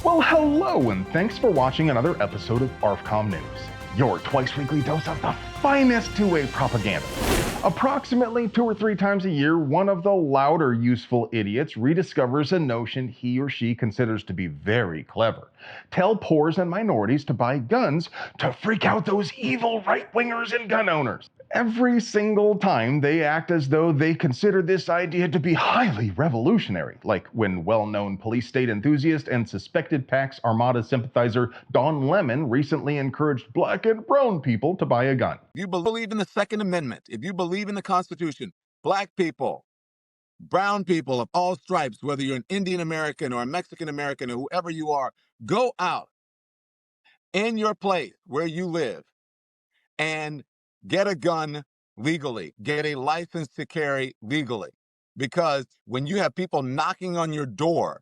Well, hello, and thanks for watching another episode of ARFCOM News, your twice-weekly dose of the finest two-way propaganda. Approximately 2 or 3 times a year, one of the louder useful idiots rediscovers a notion he or she considers to be very clever. Tell poors and minorities to buy guns to freak out those evil right-wingers and gun owners. Every single time they act as though they consider this idea to be highly revolutionary, like when well-known police state enthusiast and suspected Pax Armada sympathizer Don Lemon recently encouraged black and brown people to buy a gun. If you believe in the Second Amendment, if you believe in the Constitution, black people, brown people of all stripes, whether you're an Indian American or a Mexican American or whoever you are, go out in your place where you live and get a gun legally, get a license to carry legally. Because when you have people knocking on your door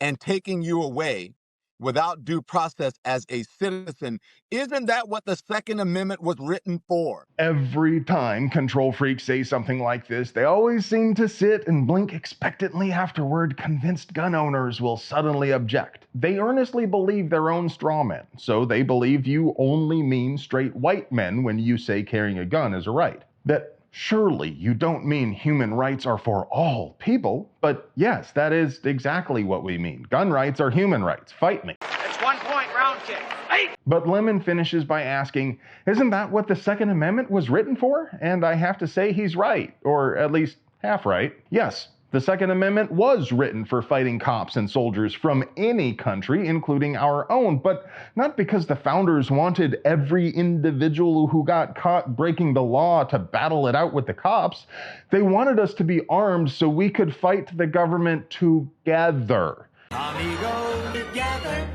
and taking you away without due process as a citizen, isn't that what the Second Amendment was written for? Every time control freaks say something like this, they always seem to sit and blink expectantly afterward, convinced gun owners will suddenly object. They earnestly believe their own straw men, so they believe you only mean straight white men when you say carrying a gun is a right. That surely you don't mean human rights are for all people, but yes, that is exactly what we mean. Gun rights are human rights. Fight me. That's 1 point, round kick. Hey! But Lemon finishes by asking, isn't that what the Second Amendment was written for? And I have to say he's right, or at least half right. Yes, the Second Amendment was written for fighting cops and soldiers from any country, including our own, but not because the founders wanted every individual who got caught breaking the law to battle it out with the cops. They wanted us to be armed so we could fight the government together. Amigo together.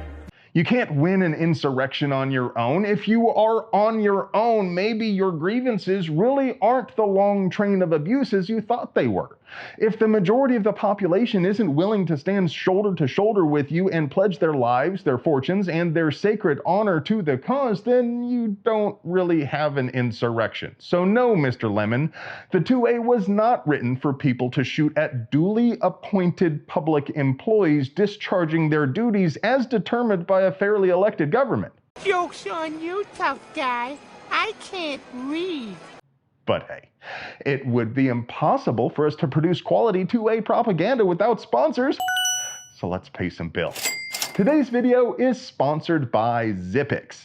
You can't win an insurrection on your own. If you are on your own, maybe your grievances really aren't the long train of abuses you thought they were. If the majority of the population isn't willing to stand shoulder to shoulder with you and pledge their lives, their fortunes, and their sacred honor to the cause, then you don't really have an insurrection. So no, Mr. Lemon, the 2A was not written for people to shoot at duly appointed public employees discharging their duties as determined by a fairly elected government. Joke's on you, tough guy. I can't read. But hey, it would be impossible for us to produce quality 2A propaganda without sponsors, so let's pay some bills. Today's video is sponsored by Zippix.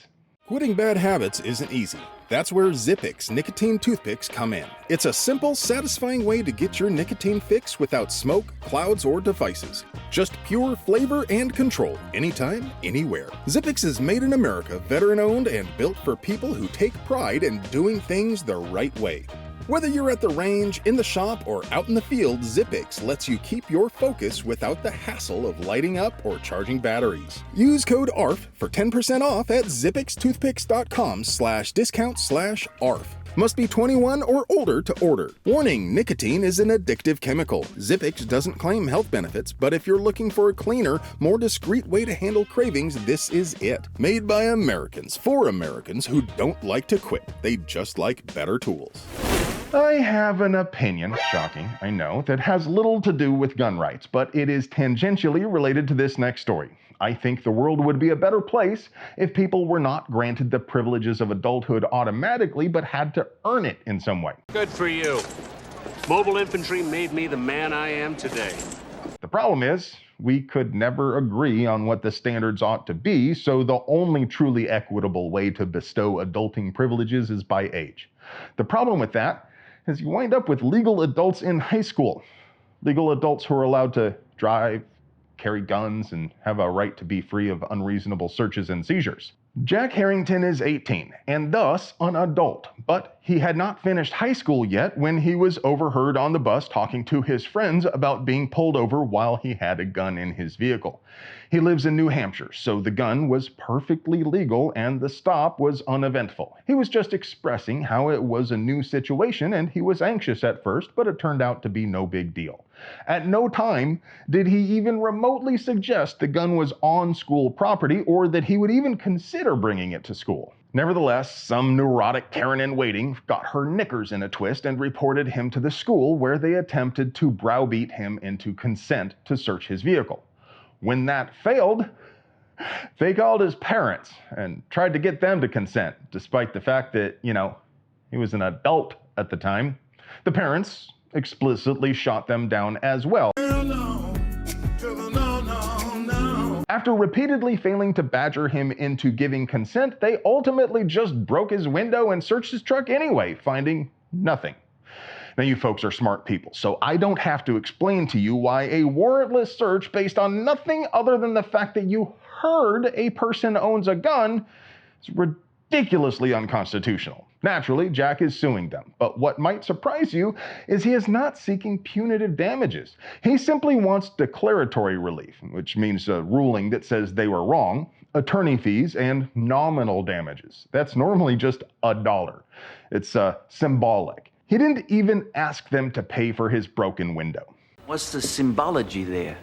Quitting bad habits isn't easy. That's where Zippix nicotine toothpicks come in. It's a simple, satisfying way to get your nicotine fix without smoke, clouds, or devices. Just pure flavor and control, anytime, anywhere. Zippix is made in America, veteran-owned, and built for people who take pride in doing things the right way. Whether you're at the range, in the shop, or out in the field, Zippix lets you keep your focus without the hassle of lighting up or charging batteries. Use code ARF for 10% off at zippixtoothpicks.com/discount/ARF. Must be 21 or older to order. Warning, nicotine is an addictive chemical. Zippix doesn't claim health benefits, but if you're looking for a cleaner, more discreet way to handle cravings, this is it. Made by Americans, for Americans who don't like to quit. They just like better tools. I have an opinion, shocking, I know, that has little to do with gun rights, but it is tangentially related to this next story. I think the world would be a better place if people were not granted the privileges of adulthood automatically, but had to earn it in some way. Good for you. Mobile infantry made me the man I am today. The problem is, we could never agree on what the standards ought to be, so the only truly equitable way to bestow adulting privileges is by age. The problem with that is you wind up with legal adults in high school. Legal adults who are allowed to drive, carry guns, and have a right to be free of unreasonable searches and seizures. Jack Harrington is 18, and thus an adult, but he had not finished high school yet when he was overheard on the bus talking to his friends about being pulled over while he had a gun in his vehicle. He lives in New Hampshire, so the gun was perfectly legal and the stop was uneventful. He was just expressing how it was a new situation and he was anxious at first, but it turned out to be no big deal. At no time did he even remotely suggest the gun was on school property or that he would even consider bringing it to school. Nevertheless, some neurotic Karen-in-waiting got her knickers in a twist and reported him to the school where they attempted to browbeat him into consent to search his vehicle. When that failed, they called his parents and tried to get them to consent, despite the fact that, he was an adult at the time. The parents explicitly shot them down as well. After repeatedly failing to badger him into giving consent, they ultimately just broke his window and searched his truck anyway, finding nothing. Now, you folks are smart people, so I don't have to explain to you why a warrantless search based on nothing other than the fact that you heard a person owns a gun is ridiculously unconstitutional. Naturally, Jack is suing them, but what might surprise you is he is not seeking punitive damages. He simply wants declaratory relief, which means a ruling that says they were wrong, attorney fees, and nominal damages. That's normally just $1. It's symbolic. He didn't even ask them to pay for his broken window. What's the symbology there?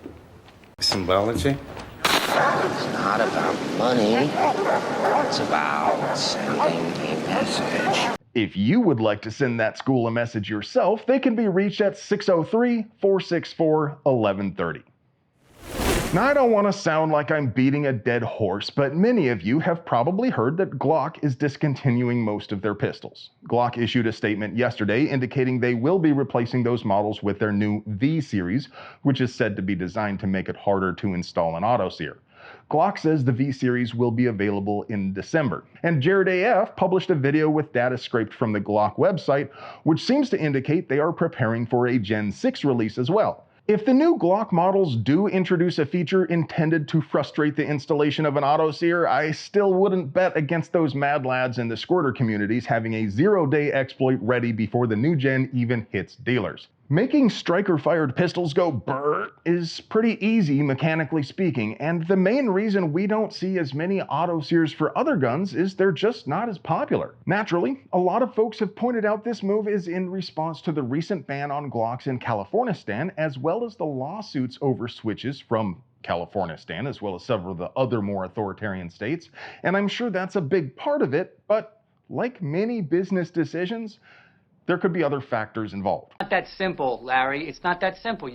Symbology? It's not about money. It's about sending a message. If you would like to send that school a message yourself, they can be reached at 603-464-1130. Now, I don't want to sound like I'm beating a dead horse, but many of you have probably heard that Glock is discontinuing most of their pistols. Glock issued a statement yesterday indicating they will be replacing those models with their new V series, which is said to be designed to make it harder to install an autosear. Glock says the V series will be available in December. And Jared AF published a video with data scraped from the Glock website, which seems to indicate they are preparing for a Gen 6 release as well. If the new Glock models do introduce a feature intended to frustrate the installation of an autosear, I still wouldn't bet against those mad lads in the squirter communities having a 0-day exploit ready before the new gen even hits dealers. Making striker-fired pistols go brrr is pretty easy, mechanically speaking, and the main reason we don't see as many autosears for other guns is they're just not as popular. Naturally, a lot of folks have pointed out this move is in response to the recent ban on Glocks in Californistan, as well as the lawsuits over switches from Californistan, as well as several of the other more authoritarian states, and I'm sure that's a big part of it, but like many business decisions, there could be other factors involved. Not that simple, Larry. It's not that simple.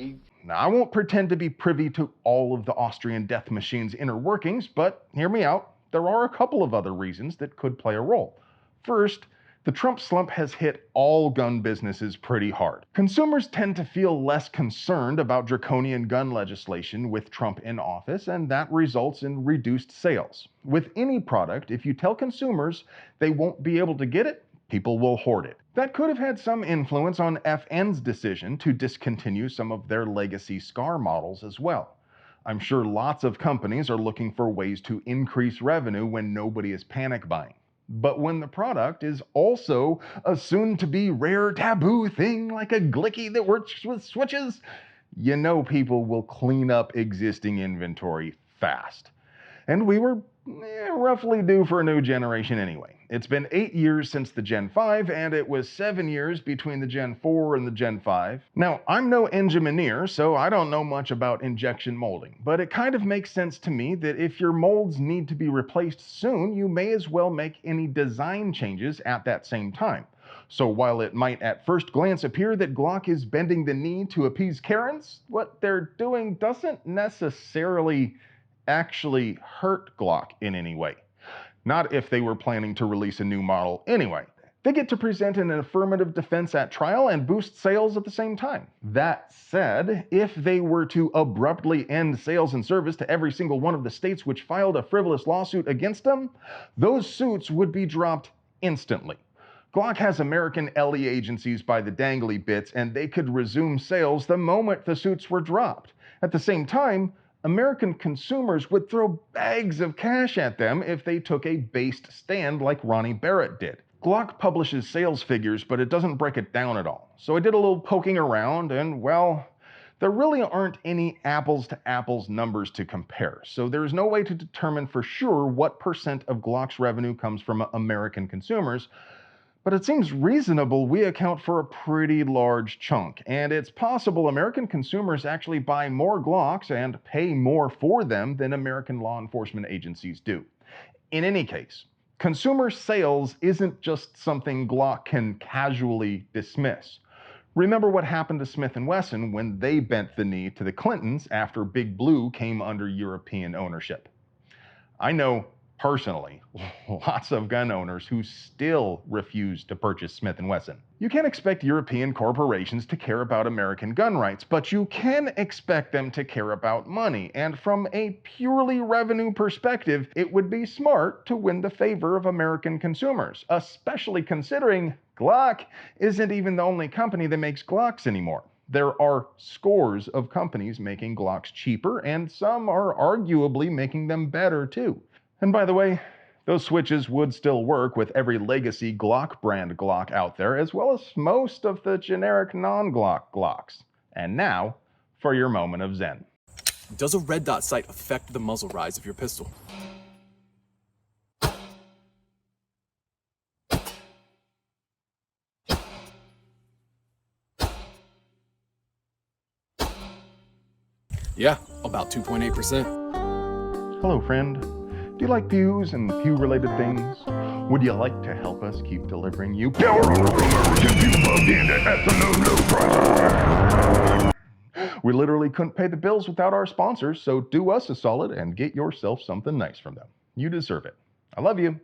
Now, I won't pretend to be privy to all of the Austrian death machine's inner workings, but hear me out. There are a couple of other reasons that could play a role. First, the Trump slump has hit all gun businesses pretty hard. Consumers tend to feel less concerned about draconian gun legislation with Trump in office, and that results in reduced sales. With any product, if you tell consumers they won't be able to get it, people will hoard it. That could have had some influence on FN's decision to discontinue some of their legacy SCAR models as well. I'm sure lots of companies are looking for ways to increase revenue when nobody is panic buying. But when the product is also a soon-to-be rare taboo thing like a glicky that works with switches, you know people will clean up existing inventory fast. And we were roughly due for a new generation anyway. It's been 8 years since the Gen 5, and it was 7 years between the Gen 4 and the Gen 5. Now, I'm no engineer, so I don't know much about injection molding, but it kind of makes sense to me that if your molds need to be replaced soon, you may as well make any design changes at that same time. So while it might at first glance appear that Glock is bending the knee to appease Karens, what they're doing doesn't necessarily actually hurt Glock in any way. Not if they were planning to release a new model anyway. They get to present an affirmative defense at trial and boost sales at the same time. That said, if they were to abruptly end sales and service to every single one of the states which filed a frivolous lawsuit against them, those suits would be dropped instantly. Glock has American LE agencies by the dangly bits, and they could resume sales the moment the suits were dropped. At the same time, American consumers would throw bags of cash at them if they took a based stand like Ronnie Barrett did. Glock publishes sales figures, but it doesn't break it down at all. So I did a little poking around, and well, there really aren't any apples to apples numbers to compare. So there's no way to determine for sure what percent of Glock's revenue comes from American consumers, but it seems reasonable we account for a pretty large chunk, and it's possible American consumers actually buy more Glocks and pay more for them than American law enforcement agencies do. In any case, consumer sales isn't just something Glock can casually dismiss. Remember what happened to Smith & Wesson when they bent the knee to the Clintons after Big Blue came under European ownership. I know personally lots of gun owners who still refuse to purchase Smith & Wesson. You can't expect European corporations to care about American gun rights, but you can expect them to care about money. And from a purely revenue perspective, it would be smart to win the favor of American consumers, especially considering Glock isn't even the only company that makes Glocks anymore. There are scores of companies making Glocks cheaper, and some are arguably making them better too. And by the way, those switches would still work with every legacy Glock brand Glock out there, as well as most of the generic non-Glock Glocks. And now, for your moment of zen. Does a red dot sight affect the muzzle rise of your pistol? Yeah, about 2.8%. Hello, friend. Do you like pews and pew-related things? Would you like to help us keep delivering you pure American pew propaganda at the low price? We literally couldn't pay the bills without our sponsors, so do us a solid and get yourself something nice from them. You deserve it. I love you.